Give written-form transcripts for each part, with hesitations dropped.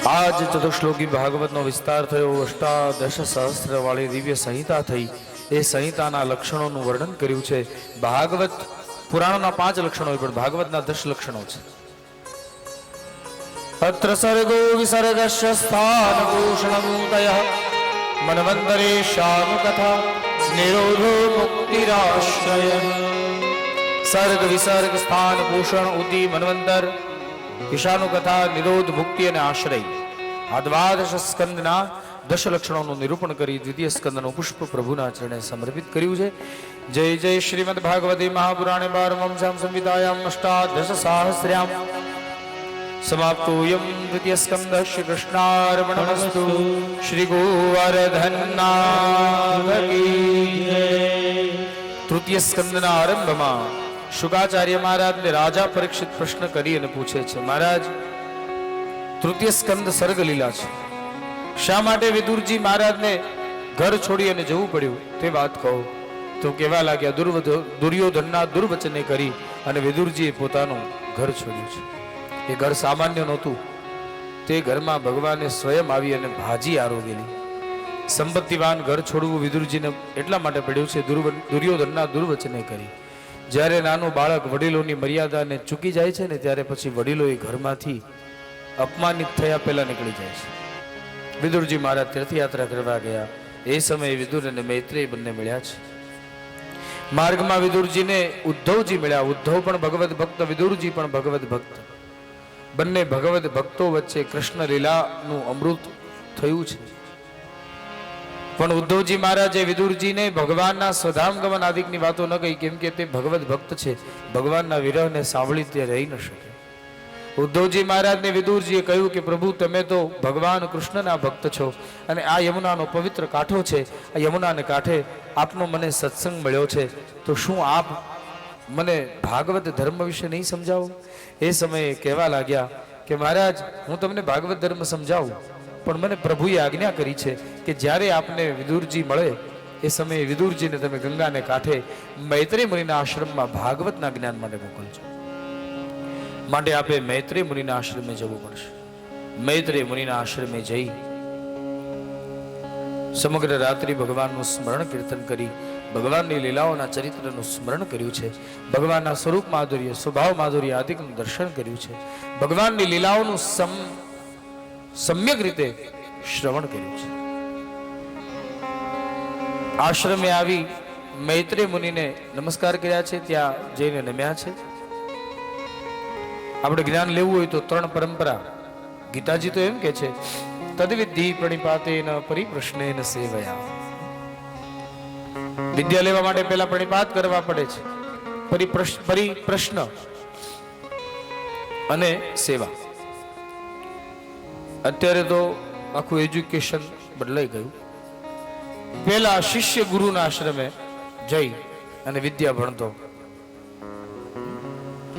आज चतुश्लोकी भागवत નો વિસ્તાર થયો. અષ્ટાદશ સહસ્ત્ર વાળી દિવ્ય સંહિતા થઈ. એ સંહિતાના લક્ષણોનું વર્ણન કર્યું છે. ભાગવત પુરાણોના 5 લક્ષણો હોય પણ ભાગવતના 10 લક્ષણો છે. અત્ર સર્ગો વિસર્ગસ્ય સ્થાન ભૂષણમૂતયઃ મન્વંતરેશાનુકથા નિરોધો મુક્તિરાશ્રય. સર્ગ વિસર્ગ સ્થાન ભૂષણ ઉતિ મન્વંતર ઈશાનું કથા નિરોધ મુક્તિ અને આશ્રય આ દ્વાદશ સ્કંદના 10 લક્ષણોનું નિરૂપણ કરી દ્વિતીય સ્કંદનું પુષ્પ પ્રભુના ચરણે સમર્પિત કર્યું છે. જય જય શ્રીમદ ભાગવતી મહાપુરાણે 12મં સંહિતાયામ અષ્ટાદશ સહસ્ર્યામ સમાપ્તોયમ દ્વિતીય સ્કંદ. શ્રી કૃષ્ણાર્પણમસ્તુ. શ્રી ગોવર્ધનનાથ કી જય. તૃતીય સ્કંદના આરંભમાં શુકાચાર્ય મહારાજને રાજા પરીક્ષિત પ્રશ્ન કરી અને પૂછે છે, મહારાજ તૃતીય સ્કંદ સર્ગ લીલા છે, શા માટે વિદુરજી મહારાજને ઘર છોડી અને જવું પડ્યું તે વાત કહો. તો કહેવા લાગ્યા, દુર્યોધનના દુર્વચને કરી અને વિદુરજીએ પોતાનું ઘર છોડ્યું છે. એ ઘર સામાન્ય નહોતું. તે ઘરમાં ભગવાને સ્વયં આવી અને ભાજી આરોગેલી. સંપત્તિવાન ઘર છોડવું વિદુરજીને એટલા માટે પડ્યું છે દુર્યોધનના દુર્વચને કરી. જ્યારે નાનું બાળક વડીલોની મર્યાદાને ચૂકી જાય છે ને ત્યારે પછી વડીલો એ ઘરમાંથી અપમાનિત થયા પહેલા નીકળી જાય છે. વિદુરજી મહારાજ તીર્થયાત્રા કરવા ગયા. એ સમયે વિદુર અને મૈત્રેય બંને મળ્યા છે. માર્ગમાં વિદુરજીને ઉદ્ધવજી મળ્યા. ઉદ્ધવ પણ ભગવત ભક્ત, વિદુરજી પણ ભગવત ભક્ત. બંને ભગવત ભક્તો વચ્ચે કૃષ્ણ લીલાનું અમૃત થયું છે. પણ ઉદ્ધવજી મહારાજે વિદુરજીને ભગવાનના સ્વધામ ગમન આદિકની વાતો ન કહી, કેમ કે તે ભગવત ભક્ત છે. ભગવાનના વિરહને સાંભળી તે રહી ન શકે. ઉદ્ધવજી મહારાજને વિદુરજીએ કહ્યું કે પ્રભુ તમે તો ભગવાન કૃષ્ણના ભક્ત છો અને આ યમુનાનો પવિત્ર કાંઠો છે. આ યમુનાને કાંઠે આપનો મને સત્સંગ મળ્યો છે, તો શું આપ મને ભાગવત ધર્મ વિશે નહીં સમજાવો? એ સમયે કહેવા લાગ્યા કે મહારાજ હું તમને ભાગવત ધર્મ સમજાવું, પણ મને પ્રભુએ આજ્ઞા કરી છે કે જ્યારે આપને વિદુરજી મળે એ સમયે વિદુરજીને તમે ગંગાને કાંઠે મૈત્રેય મુનિના આશ્રમમાં ભાગવતના જ્ઞાન માટે મોકલજો. માટે આપે મૈત્રેય મુનિના આશ્રમે જવું પડશે. મૈત્રેય મુનિના આશ્રમે જઈ સમગ્ર રાત્રિ ભગવાનનું સ્મરણ કીર્તન કરી ભગવાનની લીલાઓના ચરિત્રનું સ્મરણ કર્યું છે. ભગવાનના સ્વરૂપ માધુર્ય, સ્વભાવ માધુર્ય આદિકનું દર્શન કર્યું છે. ભગવાનની લીલાઓનું સમ્યક રીતે શ્રવણ કર્યું છે. આશ્રમે આવી મૈત્રેય મુનિને નમસ્કાર કર્યા છે. ત્યાં જઈને નમ્યા છે. આપણે જ્ઞાન લેવું હોય તો 3 પરંપરા. ગીતાજી તો એમ કે છે, તદ્વિદ્ધિ પ્રણિપાતેન પરિપ્રશ્નેન સેવયા. વિદ્યા લેવા માટે પહેલા પ્રણિપાત કરવા પડે છે, પરિપ્રશ્ન અને સેવા. અત્યારે તો આખું એજ્યુકેશન બદલાઈ ગયું. પહેલા શિષ્ય ગુરુના આશ્રમે જઈ અને વિદ્યા ભણતો,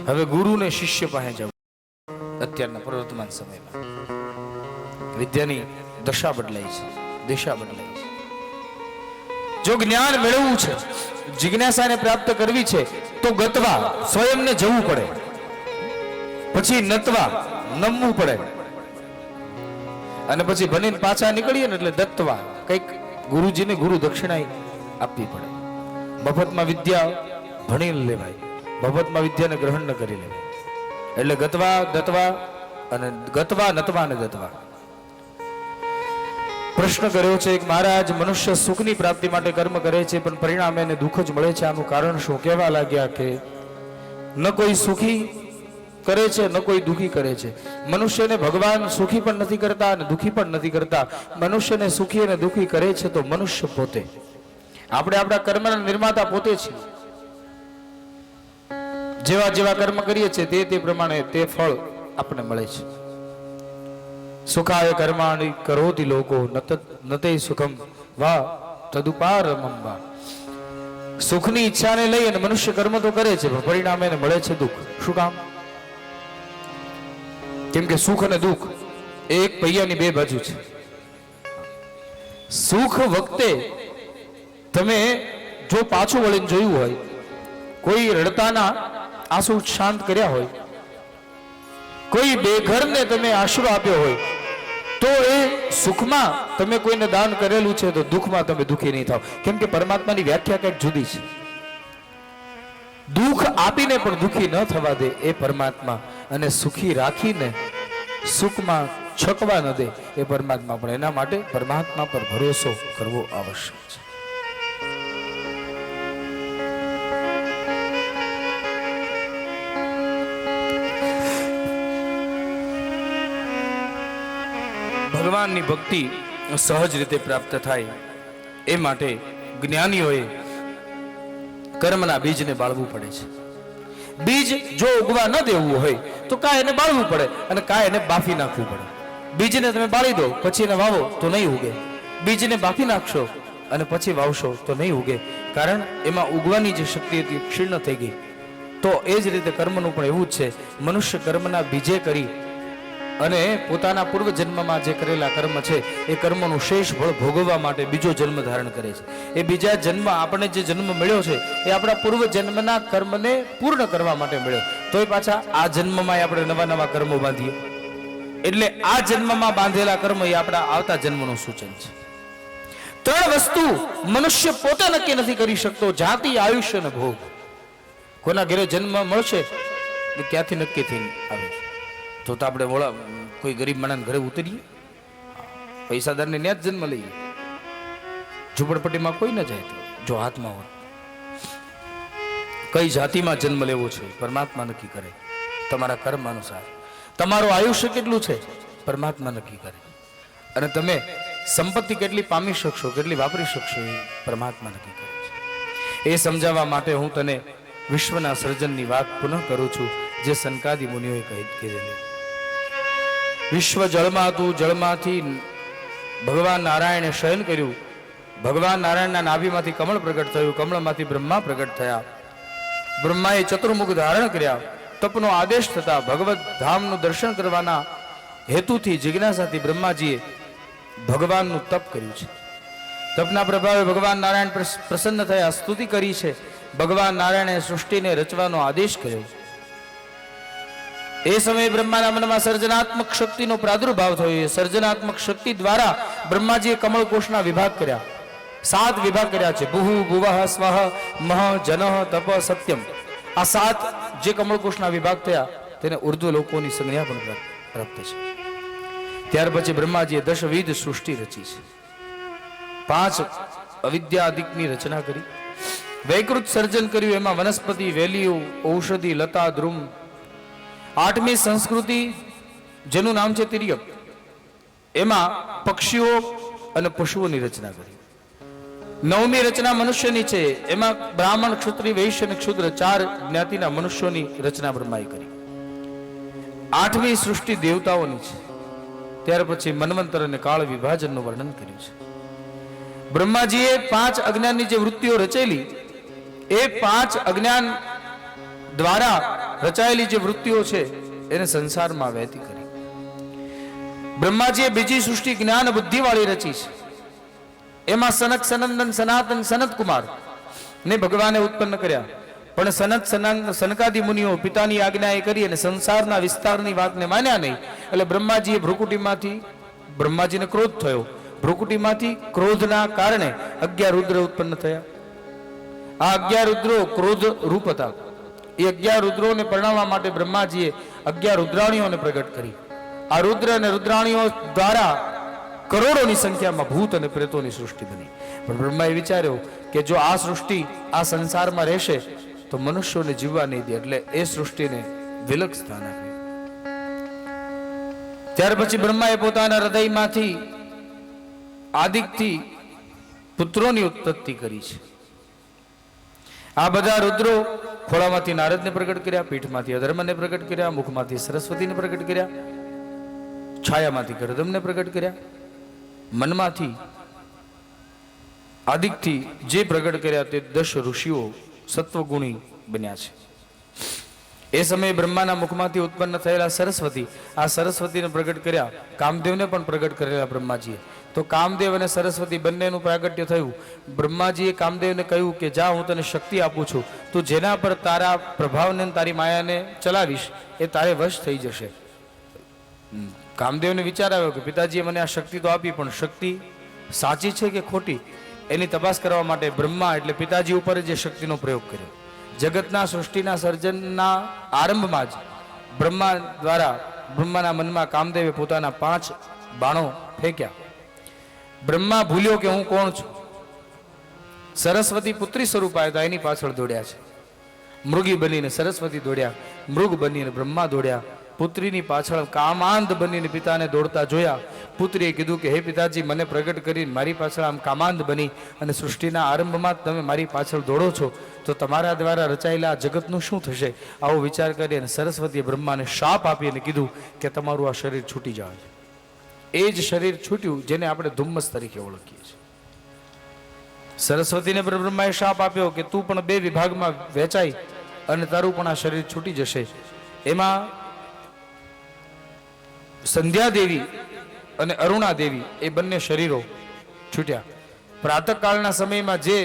હવે ગુરુને શિષ્ય પાસે જવું. અત્યારના પ્રવર્તમાન સમયમાં વિદ્યાની દશા બદલાઈ છે, દિશા બદલાઈ છે. જો જ્ઞાન મેળવવું છે, જિજ્ઞાસાને પ્રાપ્ત કરવી છે, તો ગતવા સ્વયંને જવું પડે, પછી નતવા નમવું પડે, અને પછી ભણીને પાછા નીકળીએ ને એટલે દત્તવા કઈક ગુરુજીને ગુરુ દક્ષિણા આપવી પડે. મફતમાં વિદ્યા ભણી લેવાય, મફતમાં વિદ્યાને ગ્રહણ ન કરી લેવાય. એટલે ગતવા દત્વા અને ગતવા નતવા અને દત્વા. પ્રશ્ન કર્યો છે કે મહારાજ મનુષ્ય સુખની પ્રાપ્તિ માટે કર્મ કરે છે પણ પરિણામે એને દુઃખ જ મળે છે, આનું કારણ શું? કહેવા લાગ્યા કે ન કોઈ સુખી કરે છે ન કોઈ દુઃખી કરે છે. મનુષ્યને ભગવાન સુખી પણ નથી કરતા અને દુઃખી પણ નથી કરતા. મનુષ્યને સુખી અને દુઃખી કરે છે તો મનુષ્ય પોતે. આપણે આપણા કર્મના નિર્માતા પોતે છીએ. જેવા જેવા કર્મ કરીએ છીએ તે પ્રમાણે તે ફળ આપણને મળે છે. સુખાય કર્માણિ કરોતિ લોકો નતે સુખમ વા તદુપારમમ વા. સુખની ઈચ્છાને લઈ અને મનુષ્ય કર્મ તો કરે છે પણ પરિણામે એને મળે છે દુઃખ. શું કામ? કેમ કે સુખ અને દુઃખ એ એક પૈયાની 2 બાજુ છે. સુખ વખતે તમે જો પાછું વળીને જોયું હોય, કોઈ રડતાના આંસુ શાંત કર્યા હોય, કોઈ બેઘરને તમે આશરો આપ્યો હોય તો એ સુખમાં તમે કોઈને દાન કરેલું છે તો દુઃખમાં તમે દુઃખી નહીં થાવ, કેમ કે પરમાત્માની વ્યાખ્યા કંઈક જુદી છે. દુઃખ આપીને પણ દુઃખી ન થવા દે એ પરમાત્મા, અને સુખી રાખીને સુખમાં છકવા ન દે એ પરમાત્મા. પણ એના માટે પરમાત્મા પર ભરોસો કરવો આવશ્યક છે. ભગવાનની ભક્તિ સહજ રીતે પ્રાપ્ત થાય એ માટે જ્ઞાનીઓએ કર્મના બીજને બાળવું પડે છે. બીજ જો ઉગવા ન દેવું હોય તો કાંઈ એને બાળવું પડે અને કાંઈ એને બાફી નાખવું પડે. બીજને તમે બાળી દો પછી એને વાવો તો નહીં ઉગે, બીજને બાફી નાખશો અને પછી વાવશો તો નહીં ઉગે, કારણ એમાં ઉગવાની જે શક્તિ હતી ક્ષીણ થઈ ગઈ. તો એ જ રીતે કર્મનું પણ એવું જ છે. મનુષ્ય કર્મના બીજે કરી અને પોતાના પૂર્વ જન્મમાં જે કરેલા કર્મ છે એ કર્મનું શેષ ફળ ભોગવવા માટે બીજો જન્મ ધારણ કરે છે. એ બીજા જન્મ આપણે જે જન્મ મળ્યો છે એ આપણા પૂર્વ જન્મના કર્મને પૂર્ણ કરવા માટે મળ્યો. તોય પાછા આ જન્મમાં આપણે નવા નવા કર્મો બાંધીએ, એટલે આ જન્મમાં બાંધેલા કર્મ એ આપણા આવતા જન્મનું સૂચન છે. ત્રણ વસ્તુ મનુષ્ય પોતે નક્કી નથી કરી શકતો: જાતિ, આયુષ્ય અને ભોગ. કોના ઘરે જન્મ મળશે એ ત્યાંથી નક્કી થઈને આવે. તો આપણે કોઈ ગરીબ માણસ ઘરે ઉતરીએ, પૈસાદારને ત્યાં જ જન્મ લઈએ, ઝૂંપડપટ્ટીમાં કોઈ ન જાય. જો હાથમાં હોય કઈ જાતિમાં જન્મ લેવો છે પરમાત્મા નક્કી કરે, તમારા કર્મ અનુસાર. તમારું આયુષ્ય કેટલું છે પરમાત્મા નક્કી કરે, અને તમે સંપત્તિ કેટલી પામી શકશો, કેટલી વાપરી શકશો એ પરમાત્મા નક્કી કરે છે. એ સમજાવવા માટે હું તને વિશ્વના સર્જનની વાત પુનઃ કરું છું, જે સનકાદી મુનિઓએ કીધેલી. વિશ્વ જળમાં હતું, જળમાંથી ભગવાન નારાયણે શયન કર્યું, ભગવાન નારાયણના નાભીમાંથી કમળ પ્રગટ થયું, કમળમાંથી બ્રહ્મા પ્રગટ થયા, બ્રહ્માએ ચતુર્મુખ ધારણ કર્યા. તપનો આદેશ થતા ભગવત ધામનું દર્શન કરવાના હેતુથી જિજ્ઞાસાથી બ્રહ્માજીએ ભગવાનનું તપ કર્યું છે. તપના પ્રભાવે ભગવાન નારાયણ પ્રસન્ન થયા, સ્તુતિ કરી છે. ભગવાન નારાયણે સૃષ્ટિને રચવાનો આદેશ કર્યો. એ સમયે બ્રહ્માના મનમાં સર્જનાત્મક શક્તિનો પ્રાદુર્ભાવ થયો. એ સર્જનાત્મક શક્તિ દ્વારા બ્રહ્માજીએ કમળકોશના વિભાગ કર્યા. 7 વિભાગ કર્યા છે: ભુઃ, ભુવઃ, સ્વઃ, મહ, જનઃ, તપ, સત્યમ. આ 7 જે કમળકોશના વિભાગ થયા તેને ઉર્ધ્વ લોકોની સંજ્ઞા પણ પ્રાપ્ત છે. ત્યાર પછી બ્રહ્માજીએ 10 વિધ સૃષ્ટિ રચી છે. 5 અવિદ્યાદિકની રચના કરી, વૈકૃત સર્જન કર્યું. એમાં વનસ્પતિ, વેલીઓ, ઔષધિ, લતા, દ્રુમ. 8મી સંસ્કૃતિ જેનું નામ છે તિર્યક, એમાં પક્ષીઓ અને પશુઓની રચના કરી. 9મી રચના મનુષ્યની છે, એમાં બ્રાહ્મણ, ક્ષત્રિય, વૈશ્ય અને ક્ષુદ્ર 4 જ્ઞાતિના મનુષ્યોની રચના બ્રહ્માએ કરી. 8મી સૃષ્ટિ દેવતાઓની છે. ત્યાર પછી મન્વંતર અને કાળ વિભાજનનું વર્ણન કર્યું છે. બ્રહ્માજીએ 5 અજ્ઞાનની જે વૃત્તિઓ રચેલી, એ 5 અજ્ઞાન દ્વારા રચાયેલી જે વૃત્તિઓ છે એને સંસારમાં વહેતી કરી. બ્રહ્માજીએ બીજી સૃષ્ટિ જ્ઞાન બુદ્ધિ વાળી રચી છે. એમાં સનક, સનંદન, સનાતન, સનત કુમાર ને ભગવાને ઉત્પન્ન કર્યા. પણ સનકાદી મુનિઓ પિતાની આજ્ઞાએ કરી અને સંસારના વિસ્તારની વાતને માન્યા નહીં. એટલે બ્રહ્માજીએ ભ્રુકુટીમાંથી, બ્રહ્માજીને ક્રોધ થયો, ભ્રુકુટીમાંથી ક્રોધના કારણે 11 રુદ્ર ઉત્પન્ન થયા. આ 11 રુદ્રો ક્રોધ રૂપ હતા. એ 11 રુદ્રોને પરણાવવા માટે બ્રહ્માજીએ 11 રુદ્રાણીઓને પ્રગટ કરી. આ રુદ્ર અને રુદ્રાણીઓ દ્વારા કરોડોની સંખ્યામાં ભૂત અને પ્રેતોની સૃષ્ટિ બની. પણ બ્રહ્માએ વિચાર્યો કે જો આ સૃષ્ટિ આ સંસારમાં રહેશે તો મનુષ્યોને જીવવા નહીં દે, એટલે એ સૃષ્ટિને વિલગ સ્થાન આપ્યું. ત્યાર પછી બ્રહ્માએ પોતાના હૃદયમાંથી આદિકથી પુત્રોની ઉત્પત્તિ કરી છે. આ બધા રુદ્રો ખોળામાંથી નારદને પ્રગટ કર્યા, પીઠમાંથી અધર્મને પ્રગટ કર્યા, મુખમાંથી સરસ્વતીને પ્રગટ કર્યા, છાયામાંથી ગર્દમને પ્રગટ કર્યા, મનમાંથી આદિકથી જે પ્રગટ કર્યા તે 10 ઋષિઓ સત્વગુણી બન્યા છે. એ સમયે બ્રહ્માના મુખમાંથી ઉત્પન્ન થયેલા સરસ્વતી, આ સરસ્વતીને પ્રગટ કર્યા. કામદેવને પણ પ્રગટ કરેલા બ્રહ્માજીએ. તો કામદેવ અને સરસ્વતી બંનેનું પ્રાગટ્ય થયું. બ્રહ્માજીએ કામદેવને કહ્યું કે જા, હું તને શક્તિ આપું છું, તું જેના પર તારા પ્રભાવને તારી માયાને ચલાવીશ એ તારે વશ થઈ જશે. કામદેવને વિચાર આવ્યો કે પિતાજીએ મને આ શક્તિ તો આપી, પણ શક્તિ સાચી છે કે ખોટી એની તપાસ કરવા માટે બ્રહ્મા એટલે પિતાજી ઉપર જે શક્તિનો પ્રયોગ કર્યો. જગતના સૃષ્ટિના સર્જનના આરંભમાં જ બ્રહ્માના મનમાં કામદેવે પોતાના 5 બાણો ફેંક્યા. બ્રહ્મા ભૂલ્યો કે હું કોણ છું. સરસ્વતી પુત્રી સ્વરૂપ આવ્યા એની પાછળ દોડ્યા છે. મૃગી બનીને સરસ્વતી દોડ્યા, મૃગ બનીને બ્રહ્મા દોડ્યા. પુત્રીની પાછળ કામાંધ બનીને પિતાને દોડતા જોયા. પુત્રીએ કીધું કે હે પિતાજી, મને પ્રગટ કરીને મારી પાછળ આમ કામાંધ બની અને સૃષ્ટિના આરંભમાં તમે મારી પાછળ દોડો છો, તો તમારા દ્વારા રચાયેલા આ જગતનું શું થશે? આવો વિચાર કરી અને સરસ્વતીએ બ્રહ્માને શાપ આપી અને કીધું કે તમારું આ શરીર છૂટી જાય છે. એ જ શરીર છૂટ્યું જેને આપણે ધુમ્મસ તરીકે ઓળખીએ છીએ. સરસ્વતીને બ્રહ્માએ શાપ આપ્યો કે તું પણ 2 વિભાગમાં વહેંચાઈ અને તારું પણ આ શરીર છૂટી જશે. એમાં સંધ્યા દેવી અને અરુણા દેવી એ બંને શરીરો છૂટ્યા. પ્રાતઃકાળના સમયમાં જે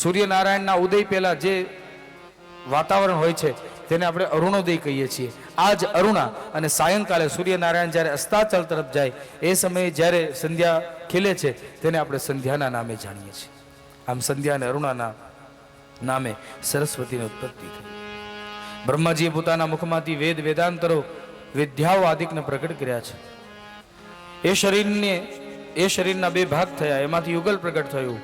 સૂર્યનારાયણના ઉદય પહેલા જે વાતાવરણ હોય છે તેને આપણે અરુણોદય કહીએ છીએ. આ જ અરુણા અને સાયંકાલે સૂર્યનારાયણ જ્યારે અસ્તાચલ તરફ જાય એ સમયે જ્યારે સંધ્યા ખીલે છે તેને આપણે સંધ્યાના નામે જાણીએ છીએ. આમ સંધ્યા અને અરુણાના નામે સરસ્વતીની ઉત્પત્તિ થઈ. બ્રહ્માજીએ પોતાના મુખમાંથી વેદાંતરો વિદ્યાઓ આદિકને પ્રગટ કર્યા છે. એ શરીરના 2 ભાગ થયા, એમાંથી યુગલ પ્રગટ થયું.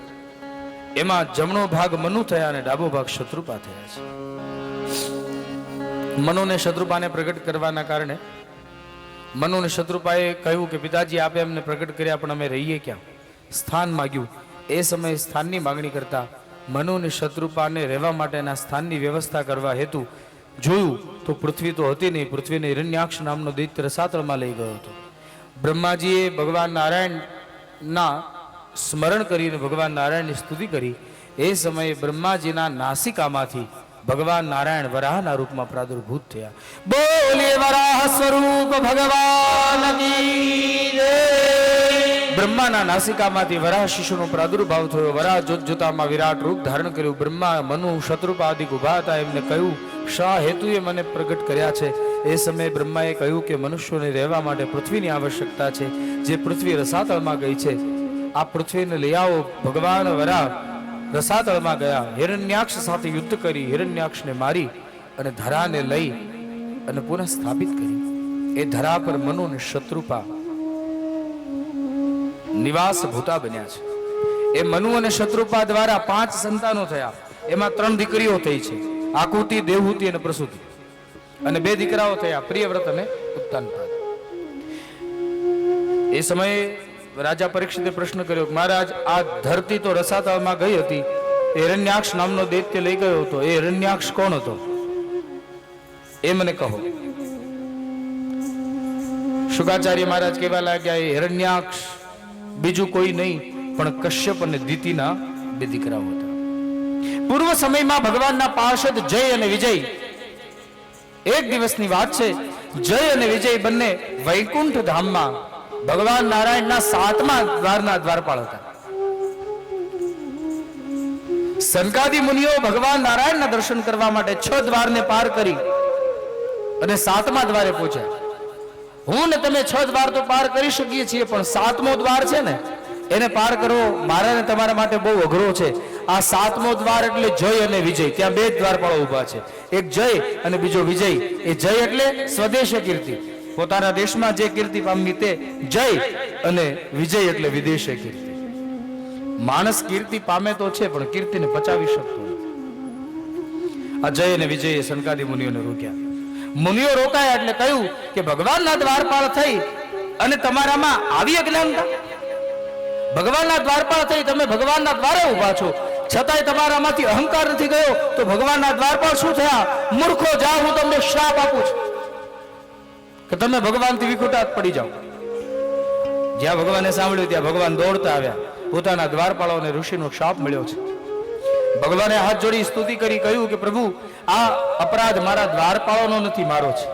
એમાં જમણો ભાગ મનુ થયા અને ડાબો ભાગ શત્રુપા થયા છે. મનુને શત્રુપાને પ્રગટ કરવાના કારણે મનુને શત્રુપાએ કહ્યું કે પિતાજી આપે અમને પ્રગટ કર્યા પણ અમે રહીએ ક્યાં? સ્થાન માગ્યું. એ સમયે સ્થાનની માંગણી કરતા મનુને શત્રુપાને રહેવા માટેના સ્થાનની વ્યવસ્થા કરવા હેતુ જોયું તો પૃથ્વી તો હતી નહીં. પૃથ્વીને હિરણ્યાક્ષ નામનો દૈત્ય રસાતળમાં લઈ ગયો હતો. બ્રહ્માજીએ ભગવાન નારાયણના સ્મરણ કરીને ભગવાન નારાયણની સ્તુતિ કરી. એ સમયે બ્રહ્માજીના નાસિકામાંથી ભગવાન નારાયણ વરાહના રૂપમાં પ્રાદુર્ભૂત થયા. બોલે વરાહ સ્વરૂપ ભગવાન કી જય. બ્રહ્માના નાસિકામાંથી વરાહ શિશુનો પ્રાદુર્ભાવ થયો. વરાહ જોતજોતામાં વિરાટ રૂપ ધારણ કર્યું. બ્રહ્મા, મનુ, શત્રુપા આદિ ઉભા હતા. એમને કહ્યું શા હેતુએ મને પ્રગટ કર્યા છે? એ સમયે બ્રહ્માએ કહ્યું કે મનુષ્યોને રહેવા માટે પૃથ્વીની આવશ્યકતા છે. જે પૃથ્વી રસાતળમાં ગઈ છે, આ પૃથ્વીને લઈ આવો. ભગવાન વરાહ રસાતળમાં ગયા. હિરણ્યાક્ષ સાથે યુદ્ધ કરી હિરણ્યાક્ષને મારી અને ધરાને લઈ અને પુનઃ સ્થાપિત કરી. એ ધરા પર મનુ અને શત્રુપા નિવાસ ભૂતા બન્યા છે. એ મનુ અને શત્રુપા દ્વારા 5 સંતાનો થયા. એમાં 3 દીકરીઓ થઈ છે, આકૃતિ, દેવહૂતિ અને પ્રસૂતિ, અને 2 દીકરાઓ થયા, પ્રિયવ્રત અને ઉત્તાનપાદ. એ સમયે રાજા પરીક્ષિતે પ્રશ્ન કર્યો, મહારાજ આ ધરતી તો રસાતળમાં ગઈ હતી, હિરણ્યાક્ષ નામનો દૈત્ય લઈ ગયો હતો, એ હિરણ્યાક્ષ કોણ હતો એ મને કહો. શુકાચાર્ય મહારાજ કહેવા લાગ્યા, એ હિરણ્યાક્ષ બીજું કોઈ નહીં પણ કશ્યપ અને દિતિના 2 દીકરાઓ હતા. પૂર્વ સમયમાં ભગવાનના પાર્ષદ જય અને વિજય, એક દિવસની વાત છે, જય અને વિજય બંને વૈકુંઠ ધામમાં ભગવાન નારાયણના 7મા દ્વારના દ્વારપાળ હતા. સનકાદી મુનિઓ ભગવાન નારાયણના દર્શન કરવા માટે 6 દ્વારને પાર કરી અને 7મા દ્વારે પહોંચ્યા. હું ને તમે 6 દ્વાર તો પાર કરી શકીએ છીએ, પણ 7મો દ્વાર છે ને એને પાર કરવો મારા ને તમારા માટે બહુ અઘરો છે. આ 7મો દ્વાર એટલે જય અને વિજય. ત્યાં 2 દ્વારપાળો ઉભા છે, એક જય અને બીજો વિજય. એ જય એટલે સ્વદેશ કીર્તિ, પોતાના દેશમાં જે કીર્તિ પામી તે જય, અને વિજય એટલે વિદેશ કીર્તિ. માણસ કીર્તિ પામે તો છે પણ કીર્તિને પચાવી શકતો નથી. આ જય અને વિજય સનકાદી મુનિઓને રોક્યા. મુનિઓ રોકાયા એટલે કહ્યું કે ભગવાનના દ્વારપાળ થઈ અને તમારામાં આવી અજ્ઞાનતા? ભગવાનના દ્વારપાળ થઈ તમે ભગવાનના દ્વારે ઉભા છો, છતાંય તમારામાંથી અહંકાર નથી ગયો, તો ભગવાનના દ્વારપાળ શું થયા? મૂર્ખો, જાઓ, હું તમને શ્રાપ આપું છું કે તમે ભગવાનથી વિખુટાત પડી જાઓ. જ્યાં ભગવાને સાંભળ્યું ત્યાં ભગવાન દોડતા આવ્યા. પોતાના દ્વારપાળોને ઋષિનો શાપ મળ્યો છે. ભગવાને હાથ જોડી સ્તુતિ કરી, કહ્યું કે પ્રભુ, આ અપરાધ મારા દ્વારપાળોનો નથી, મારો છે.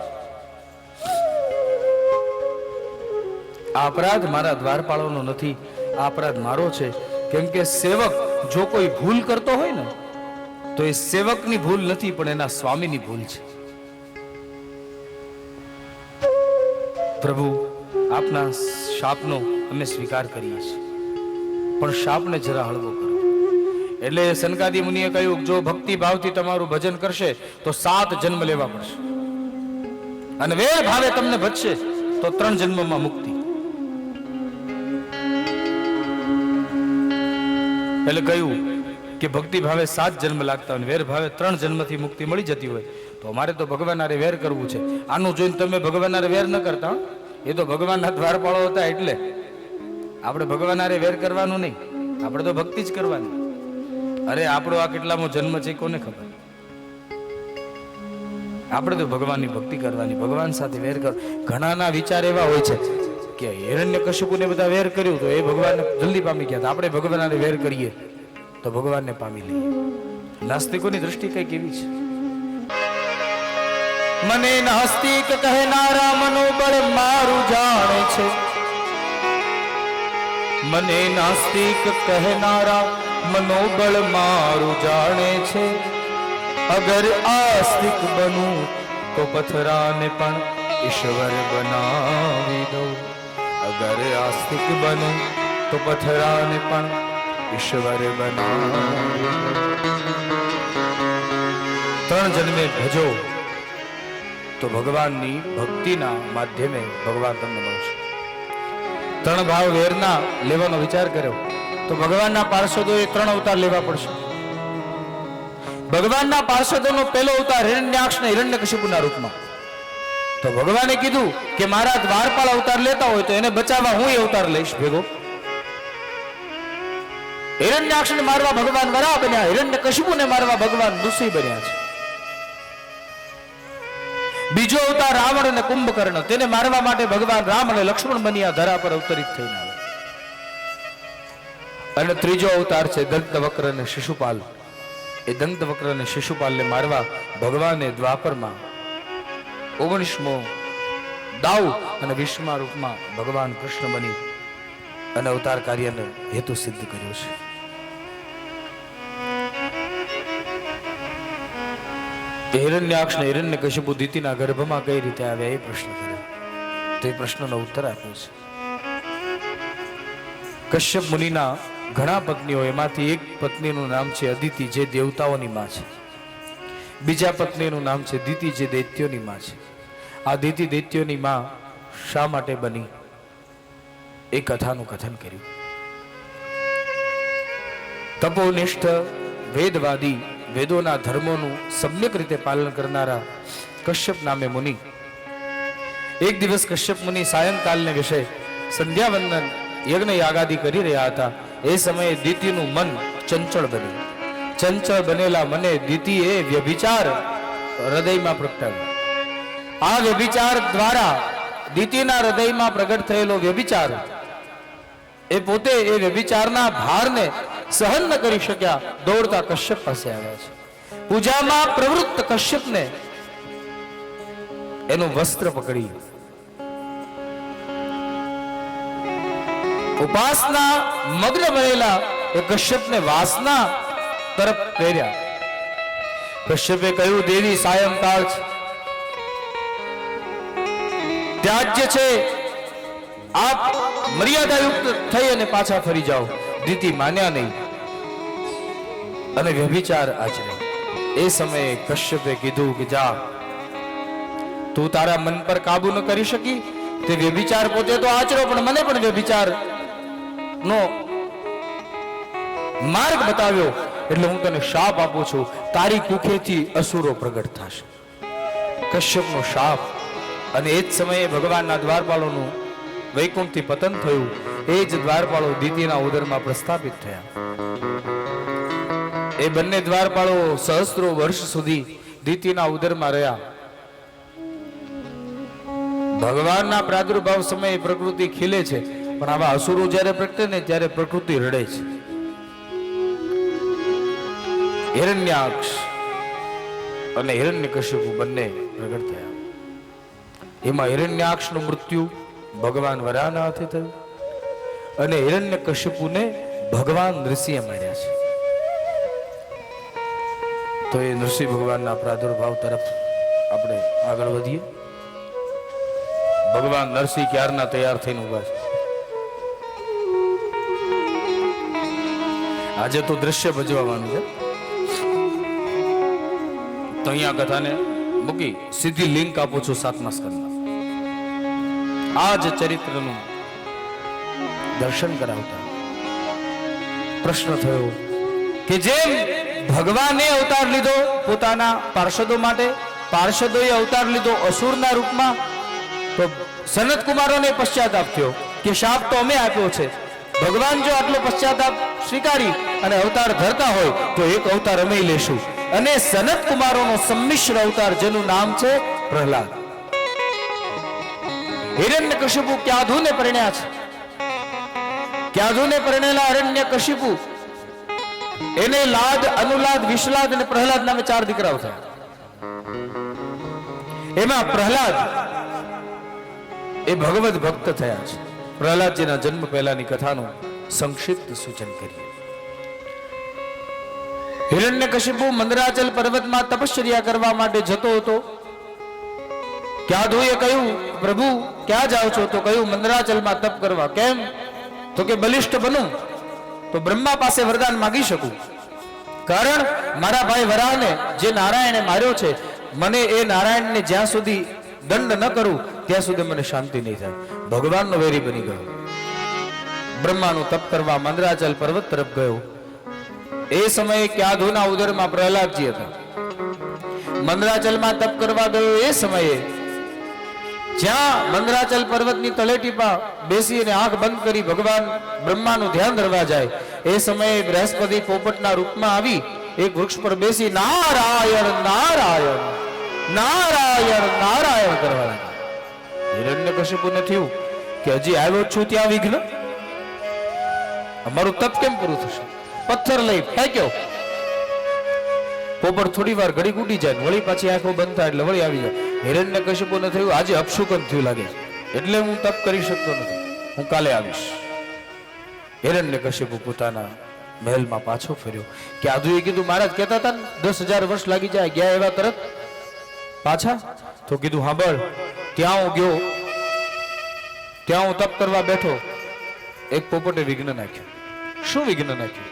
આ અપરાધ મારા દ્વારપાળોનો નથી, આ અપરાધ મારો છે. કેમ કે સેવક જો કોઈ ભૂલ કરતો હોય ને તો એ સેવકની ભૂલ નથી પણ એના સ્વામીની ભૂલ છે. પ્રભુ, આપના શાપનો અમે સ્વીકાર કરીએ છીએ, પણ શાપને જરા હળવો કરો. એટલે સનકાદી મુનિએ કહ્યું, જો ભક્તિ ભાવથી તમારું ભજન કરશે તો 7 જન્મ લેવા પડશે, અને વેર ભાવે તમને ભજશે તો 3 જન્મમાં મુક્તિ. એટલે કહ્યું કે ભક્તિ ભાવે 7 જન્મ લાગતા હોય, વેર ભાવે 3 જન્મથી મુક્તિ મળી જતી હોય, તો અમારે તો ભગવાન હારે વેર કરવું છે. આનું જોઈને તમે ભગવાન હારે વેર ન કરતા, એ તો ભગવાનના દ્વારપાળો હતા. એટલે આપણે ભગવાન હારે વેર કરવાનું નહીં, આપણે તો ભક્તિ જ કરવાની. અરે આપણો આ કેટલામો જન્મ છે કોને ખબર? આપણે તો ભગવાનની ભક્તિ કરવાની, ભગવાન સાથે વેર કર. ઘણાના વિચાર એવા હોય છે કે હિરણ્યકશિપુને બધા વેર કર્યું તો એ ભગવાનને જલ્દી પામી ગયા, આપણે ભગવાન હારે વેર કરીએ તો ભગવાનને પામી લઈએ. નાસ્તિકોની દ્રષ્ટિ કઈ કેવી છે? મને નાસ્તિક કહેનારા મનોબળ મારું જાણે છે, મને નાસ્તિક કહેનારા મનોબળ મારું જાણે છે. અગર આસ્તિક બનું તો પથરાને પણ ઈશ્વર બનાવી દઉં, અગર આસ્તિક બનું તો પથરાને પણ ઈશ્વર બનાવી દઉં. 3 જન્મે ભજો તો ભગવાનની ભક્તિના માધ્યમે ભગવાન તમને મળશે. 3 ભાવ વેરના લેવાનો વિચાર કર્યો તો ભગવાનના પાર્ષદોએ 3 અવતાર લેવા પડશે. ભગવાનના પાર્ષદોનો પહેલો અવતાર હિરણ્યાક્ષ ને હિરણ્યકશિપુના રૂપમાં. તો ભગવાને કીધું કે મારા દ્વારપાળ અવતાર લેતા હોય તો એને બચાવવા હું અવતાર લઈશ ભેગો. હિરણ્યાક્ષને મારવા ભગવાન વરાહ બન્યા, હિરણ્યકશિપુને મારવા ભગવાન ઋષિ બન્યા છે. બીજો અવતાર રાવણ અને કુંભકર્ણ, તેને મારવા માટે ભગવાન રામ અને લક્ષ્મણ બન્યા ધરા પર અવતરિત થઈને આવે. અને ત્રીજો અવતાર છે દંતવક્ર અને શિશુપાલ. એ દંતવક્ર અને શિશુપાલને મારવા ભગવાને દ્વાપરમાં 19મો દાવ અને 20મા રૂપમાં ભગવાન કૃષ્ણ બની અને અવતાર કાર્યનો હેતુ સિદ્ધ કર્યો છે. હિરણ્યાક્ષ ને હિરણ્યકશિપુ દિતિના ગર્ભમાં કઈ રીતે આવ્યા એ પ્રશ્ન કર્યો, તો એ પ્રશ્નનો ઉત્તર આપ્યો છે. કશ્યપ મુનિના ઘણા પત્નીઓ, એમાંથી એક પત્નીનું નામ છે અદિતિ, જે દેવતાઓની માં છે. બીજા પત્નીનું નામ છે દિતિ, જે દૈત્યોની માં છે. આ દિતિ દૈત્યોની માં શા માટે બની એ કથાનું કથન કર્યું. તપોનિષ્ઠ વેદવાદી, વેદોના ધર્મોનું સમ્યક રીતે પાલન કરનારા કશ્યપ નામે મુનિ, એક દિવસ કશ્યપ મુનિ સાયંકાલને વિશે સંધ્યાવંદન યજ્ઞ યાગાદી કરી રહ્યા હતા. એ સમયે દિતિનું મન ચંચળ બન્યું. ચંચળ બનેલા મને દિતિએ વ્યભિચાર હૃદયમાં પ્રગટાવ્યો. આ વ્યભિચાર દ્વારા દિતિના હૃદયમાં પ્રગટ થયેલો વ્યભિચાર, એ પોતે એ વ્યભિચારના ભારને સહન ન કરી શક્યા, દોડતા કશ્યપ પાસે આવ્યા છે. પૂજામાં પ્રવૃત્ત કશ્યપને એનું વસ્ત્ર પકડી ઉપાસના મગ્ન બનેલા એ કશ્યપને વાસના તરફ પ્રેર્યા. કશ્યપે કહ્યું, દેવી સાયંકાળ છે, ત્યાજ્ય છે, આપ મર્યાદાયુક્ત થઈ અને પાછા ફરી જાઓ. દિતિ માન્યા નહીં અને વ્યભિચાર આચર્યો. એ સમયે કશ્યપે કીધું કે જા, તું તારા મન પર કાબુ ન કરી શકી, તે વ્યભિચાર પોતે તો આચરો, પણ મને પણ વ્યભિચાર નો માર્ગ બતાવ્યો, એટલે હું તને શાપ આપું છું, તારી કુખેથી અસુરો પ્રગટ થશે. કશ્યપનો શાપ. અને એ જ સમયે ભગવાનના દ્વારપાલોનું વૈકુંઠથી પતન થયું. એ જ દ્વારપાળો દિતિના ઉદરમાં પ્રસ્થાપિત થયા. એ બંને દ્વારપાળો સહસ્ત્રો વર્ષ સુધી દિતિના ઉદરમાં રહ્યા. ભગવાનના પ્રાદુર્ભાવ સમયે પ્રકૃતિ ખીલે છે, પણ આવા અસુરો જ્યારે પ્રગટે ને ત્યારે પ્રકૃતિ રડે છે. હિરણ્યાક્ષ અને હિરણ્યકશિપુ બંને પ્રગટ થયા. એમાં હિરણ્યાક્ષનું મૃત્યુ ભગવાન વરાહના હાથે થયું અને હિરણ્યકશિપુને ભગવાન નૃસિંહે માર્યા છે. તો એ નૃસિંહ ભગવાનના પ્રાદુર્ભાવ તરફ આપણે આગળ વધીએ. ભગવાન નરસિંહ ક્યારના તૈયાર થઈને ઉભા છે. આજે તો દ્રશ્ય ભજવાનું છે. તો અહીંયા કથાને મૂકી સીધી લિંક આપું છું 7મા સ્કંદમાં. આ જ ચરિત્રનું દર્શન કરાવતા પ્રશ્ન થયો કે જેમ ભગવાને અવતાર લીધો પોતાના પાર્ષદો માટે, પાર્ષદોએ અવતાર લીધો અસુરના રૂપમાં, તો સનત કુમારોને પશ્ચાતાપ થયો કે શાપ તો અમે આપ્યો છે. ભગવાન જો આટલો પશ્ચાતાપ સ્વીકારી અને અવતાર ધરતા હોય તો એક અવતાર અમે લેશું. અને સનત કુમારોનો સંમિશ્ર અવતાર જેનું નામ છે પ્રહલાદ. હિરણ્યકશિપુ ક્યાધુને પરણ્યા છે. ક્યાધુને પરણેલા હિરણ્યકશિપુ એને લાદ, અનુલાદ, વિશલાદ અને પ્રહલાદ નામે 4 દીકરાઓ થયા. એમાં પ્રહલાદ એ ભગવદ ભક્ત થયા છે. પ્રહલાદજીના જન્મ પહેલાની કથાનું સંક્ષિપ્ત સૂચન કરીએ. હિરણ્યકશિપુ મંદરાચલ પર્વતમાં તપશ્ચર્યા કરવા માટે જતો હતો. ક્યાધુએ કહ્યું, પ્રભુ ક્યાં જાઓ છો? તો કહ્યું, મંદરાચલમાં તપ કરવા. કેમ? તો કે બલિષ્ઠ બનું તો બ્રહ્મા પાસે વરદાન માંગી શકું. કારણ મારા ભાઈ વરાહને જે નારાયણે માર્યો છે, મને એ નારાયણને જ્યાં સુધી દંડ ન કરું ત્યાં સુધી મને શાંતિ નહીં થાય. ભગવાનનો વેરી બની ગયો. બ્રહ્માનું તપ કરવા મંદરાચલ પર્વત તરફ ગયો. એ સમયે ક્યાધુના ઉદરમાં પ્રહલાદજી હતા. મંદરાચલમાં તપ કરવા ગયો એ સમયે જ્યાં મંદરાચલ પર્વતની તળેટી પર બેસીને આંખ બંધ કરી ભગવાન બ્રહ્માનું ધ્યાન ધરવા જાય એ સમયે બૃહસ્પતિ પોપટના રૂપમાં આવી એક વૃક્ષ પર બેસી નારાયણ નારાયણ નારાયણ નારાયણ કરવા લાગ્યા. હિરણ્યકશિપુને થયું કે હજી આવ્યો છું ત્યાં વિઘ્ન, અમારું તપ કેમ પૂરું થશે? પથ્થર લઈ ફેંક્યો. પોપટ થોડી વાર ઘડી ઉડી જાય, વળી પાછી આંખો બંધ થાય એટલે વળી આવી જાય. હિરણ્યકશિપુને થયું આજે અપશુકન થયું લાગે, એટલે હું તપ કરી શકતો નથી, હું કાલે આવીશ. હિરણ્યકશિપુ પોતાના મહેલમાં પાછો ફર્યો. ક્યાધુએ કીધું, મહારાજ કહેતા હતા ને 10,000 વર્ષ લાગી જાય, ગયા એવા તરત પાછા? તો કીધું, સાંભળ, ત્યાં હું ગયો, ત્યાં હું તપ કરવા બેઠો, એક પોપટે વિઘ્ન નાખ્યું. શું વિઘ્ન નાખ્યું?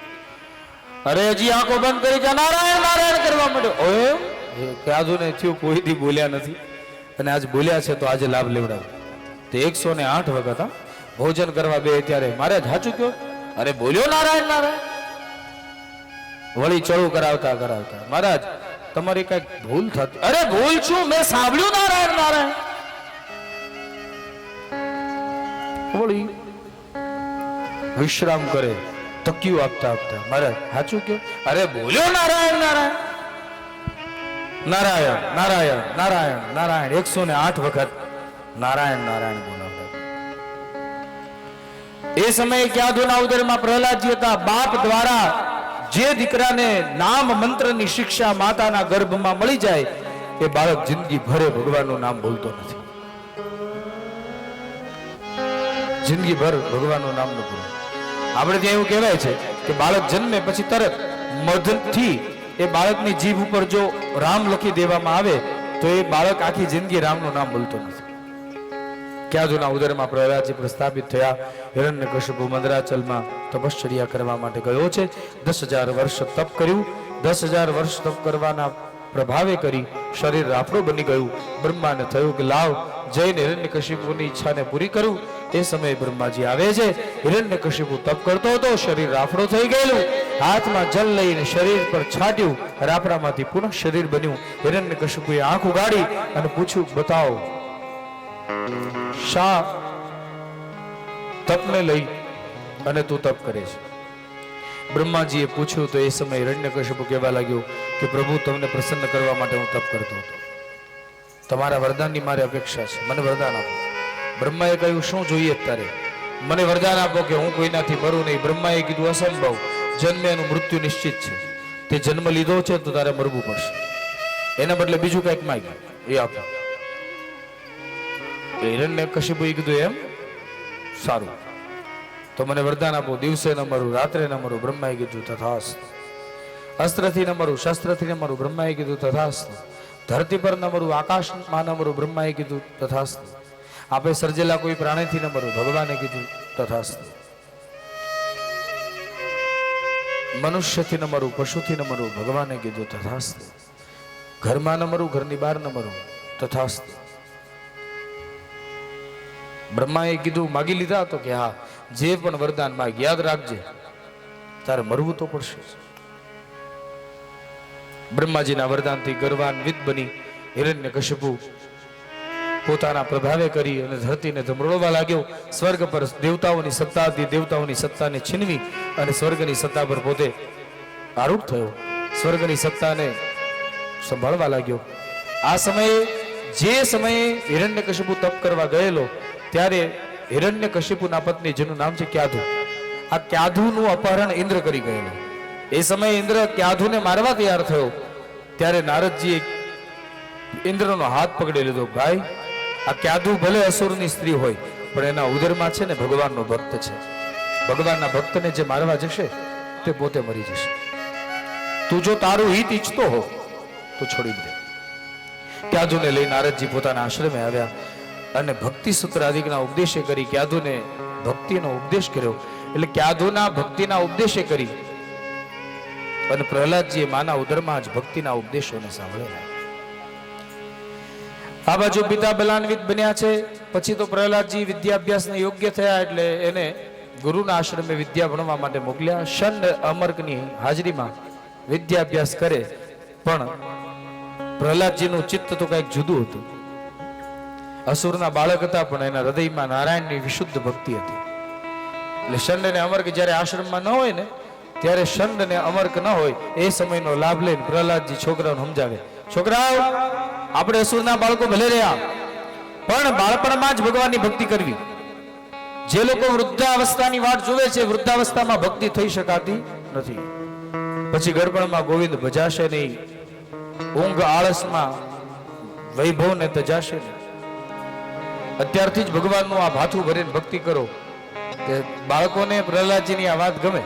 અરે હજી આંખો બંધ કરી જા, નારાયણ નારાયણ કરવા માંડ્યો. ઓય ક્યાધુને થયું કોઈ દી બોલ્યા નથી અને આજ બોલ્યા છે તો આજે લાભ લેવડાવ. તો 108 વખત ભોજન કરવા બે ત્યારે મહારાજ સાચું કયો? અરે બોલ્યો નારાયણ નારાયણ. વળી ચડું કરાવતા કરાવતા, મહારાજ તમારી કઈક ભૂલ થતી. અરે ભૂલ શું, મેં સાંભળ્યું નારાયણ નારાયણ. વળી વિશ્રામ કરે, તકિયું આપતા આપતા, મહારાજ સાચું કયો? અરે બોલ્યો નારાયણ નારાયણ નારાયણ નારાયણ નારાયણ નારાયણ 108 વખત નારાયણ નારાયણ બોલાવતા. એ સમયે ક્યાધુના ઉદરમાં પ્રહલાદજી હતા. બાપ દ્વારા જે દીકરાને નામ મંત્રની શિક્ષા માતાના ગર્ભમાં મળી જાય એ બાળક જિંદગી ભરે ભગવાનનું નામ બોલતો નથી. જિંદગી ભર ભગવાનનું નામ ન બોલે. આપણે ત્યાં એવું કહેવાય છે કે બાળક જન્મે પછી તરત મધથી એ બાળકની જીભ ઉપર જો રામ લખી દેવામાં આવે તો એ બાળક આખી જિંદગી રામનું નામ બોલતો નથી. ક્યાધુના ઉદરમાં પ્રહલાદજી પ્રસ્થાપિત થયા. હિરણ્યકશિપુ મંદરાચલમાં તપશ્ચર્યા કરવા માટે ગયો છે. 10,000 વર્ષ તપ કર્યું. 10,000 વર્ષ તપ કરવાના પ્રભાવે કરી શરીર રાફડું બની ગયું. બ્રહ્માને થયું કે લાવ જઈને હિરણ્યકશિપુની ઈચ્છાને પૂરી કરું. એ સમયે બ્રહ્માજી આવે છે. હિરણ્યકશિપુ તપ કરતો હતો, શરીર રાફડો થઈ ગયેલું. હાથમાં જલ લઈને શરીર પર છાંટ્યું, રાફડામાંથી પુનઃ શરીર બન્યું. હિરણ્યકશિપુએ આંખ ઉગાડી અને પૂછ્યું, બતાવો શા તપને લઈ અને તું તપ કરે છે? બ્રહ્માજીએ પૂછ્યું તો એ સમયે હિરણ્યકશિપુ કહેવા લાગ્યો કે પ્રભુ તમને પ્રસન્ન કરવા માટે હું તપ કરતો હતો. તમારા વરદાનની મારી અપેક્ષા છે, મને વરદાન આપો. બ્રહ્માએ કહ્યું, શું જોઈએ તારે? મને વરદાન આપો કે હું કોઈનાથી મરું નહીં. બ્રહ્માએ કીધું, અસંભવ, જન્મે એનું મૃત્યુ નિશ્ચિત છે. તે જન્મ લીધો છે તો તારે મરવું પડશે. એના બદલે બીજું કંઈક માંગ્યું, એ આપો. હિરણ્યકશિપુએ કીધું, એમ સારું, તો મને વરદાન આપો, દિવસે ન મરું, રાત્રે ન મરું. બ્રહ્માએ કીધું, તથાસ્તુ. અસ્ત્રથી ન મરું, શસ્ત્રથી ન મરું. બ્રહ્માએ કીધું, તથાસ્તુ. ધરતી પર ન મરું, આકાશમાં ન મરું. બ્રહ્માએ કીધું, તથાસ્તુ. આપે સર્જેલા કોઈ પ્રાણીથી ન મરવું, ભગવાને કીધું તથાસ્તુ. મનુષ્યથી ન મરવું, પશુથી ન મરવું, ભગવાને કીધું તથાસ્તુ. ઘરમાં ન મરવું, ઘરની બહાર ન મરવું, તથાસ્તુ. બ્રહ્માએ કીધું માગી લીધા તો કે હા, જે પણ વરદાન માગ યાદ રાખજે તારે મરવું તો પડશે. બ્રહ્માજીના વરદાનથી ગર્વાન્વિત બની હિરણ્યકશિપુ પોતાના પ્રભાવે કરી અને ધરતીને ધમરોળવા લાગ્યો. સ્વર્ગ પર દેવતાઓની સત્તા હતી, દેવતાઓની સત્તાને છીનવી અને સ્વર્ગની સત્તા પર પોતે આરૂઢ થયો, સ્વર્ગની સત્તાને સંભાળવા લાગ્યો. આ સમયે જે સમયે હિરણ્યકશિપુ તપ કરવા ગયેલો ત્યારે હિરણ્યકશિપુના પત્ની જેનું નામ છે ક્યાધુ, આ ક્યાધુનું અપહરણ ઇન્દ્ર કરી ગયેલો. એ સમયે ઇન્દ્ર ક્યાધુને મારવા તૈયાર થયો ત્યારે નારદજીએ ઇન્દ્રનો હાથ પકડી લીધો. ભાઈ, આ ક્યાધુ ભલે અસુરની સ્ત્રી હોય પણ એના ઉદરમાં છે ને ભગવાનનો ભક્ત છે. ભગવાનના ભક્તને જે મારવા જશે તે પોતે મરી જશે. તું જો તારું હિત ઈચ્છતો હો તો છોડી દે. ક્યાધુને લઈ નારદજી પોતાના આશ્રમે આવ્યા અને ભક્તિ સૂત્ર આદિકના ઉપદેશે કરી ક્યાધુને ભક્તિનો ઉપદેશ કર્યો. એટલે ક્યાધુના ભક્તિના ઉપદેશે કરી અને પ્રહલાદજીએ માના ઉદરમાં જ ભક્તિના ઉપદેશોને સાંભળેલા. આ બાજુ પિતા બલાન્વિત બન્યા છે. પછી તો પ્રહલાદજી વિદ્યાભ્યાસને યોગ્ય થયા એટલે એને ગુરુના આશ્રમે વિદ્યા ભણવા માટે મોકલ્યા. ષંડ અમર્કની હાજરીમાં વિદ્યાભ્યાસ કરે પણ પ્રહલાદજીનું ચિત્ત તો કંઈક જુદું હતું. અસુરના બાળક હતા પણ એના હૃદયમાં નારાયણની વિશુદ્ધ ભક્તિ હતી. એટલે ષંડ અને અમર્ક જ્યારે આશ્રમમાં ન હોય ને ત્યારે ષંડ અને અમર્ક ન હોય એ સમયનો લાભ લઈને પ્રહલાદજી છોકરાઓને સમજાવે, છોકરાઓ આપણે અસુરના બાળકો ભલે રહ્યા પણ બાળપણમાં જ ભગવાનની ભક્તિ કરવી. જે લોકો વૃદ્ધાવસ્થાની વાટ જોવે છે વૃદ્ધાવસ્થામાં ભક્તિ થઈ શકાતી નથી. પછી ગડપણમાં ગોવિંદ ભજાશે નહીં, ઊંઘ આળસમાં વૈભવને તજાશે નહીં. અત્યારથી જ ભગવાનનું આ ભાથું ભરીને ભક્તિ કરો. કે બાળકોને પ્રહલાદજીની આ વાત ગમે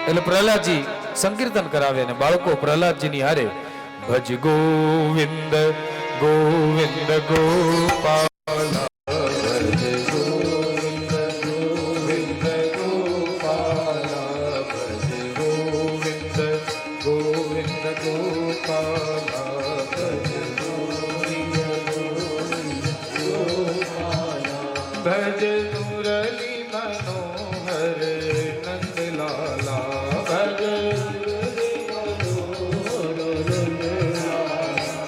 એટલે પ્રહલાદજી સંકીર્તન કરાવે અને બાળકો પ્રહલાદજીની હારે ભજ ગોવિંદ ગોવિંદ ગોપાલ ભજ ગોવિંદ ગોવિંદ ગોપાલ ભજ ગોવિંદ ગોવિંદ ગોપાલ ભજ ગોવિંદ ગોપાલ ભજ મુરલી મનોહર નંદલાલા ભજ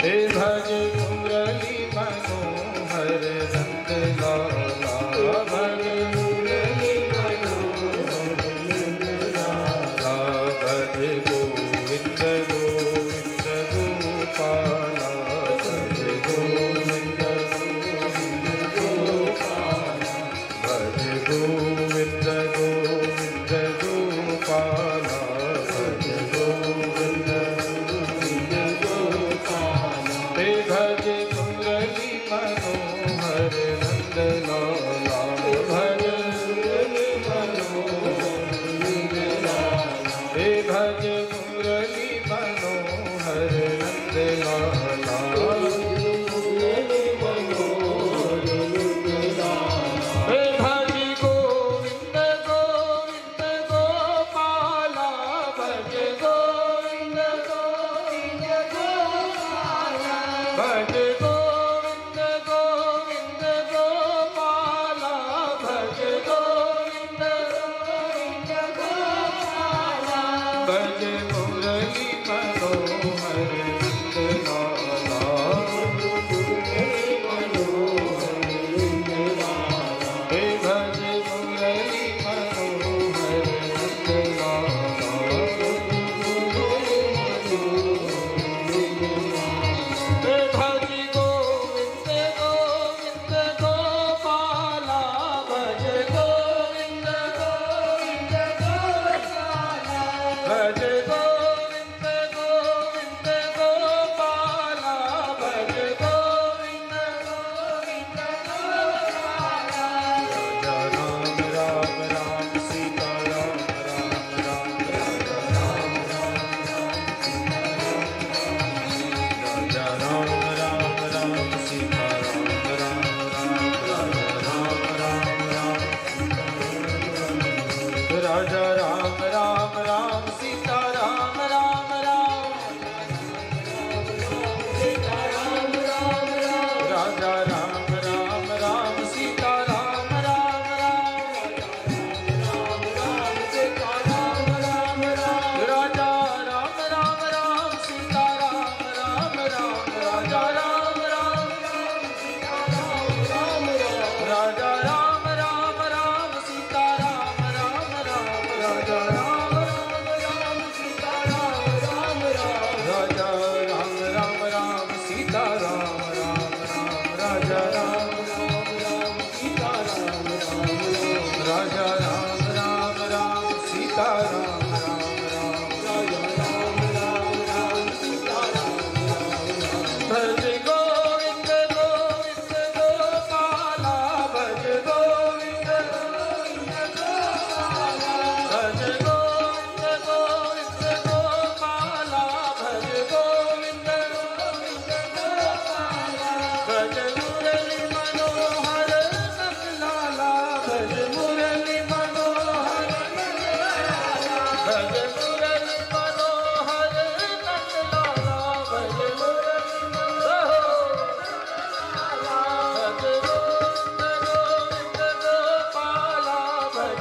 હે ભજ મુરલી મનોહર રાજા રામ રામ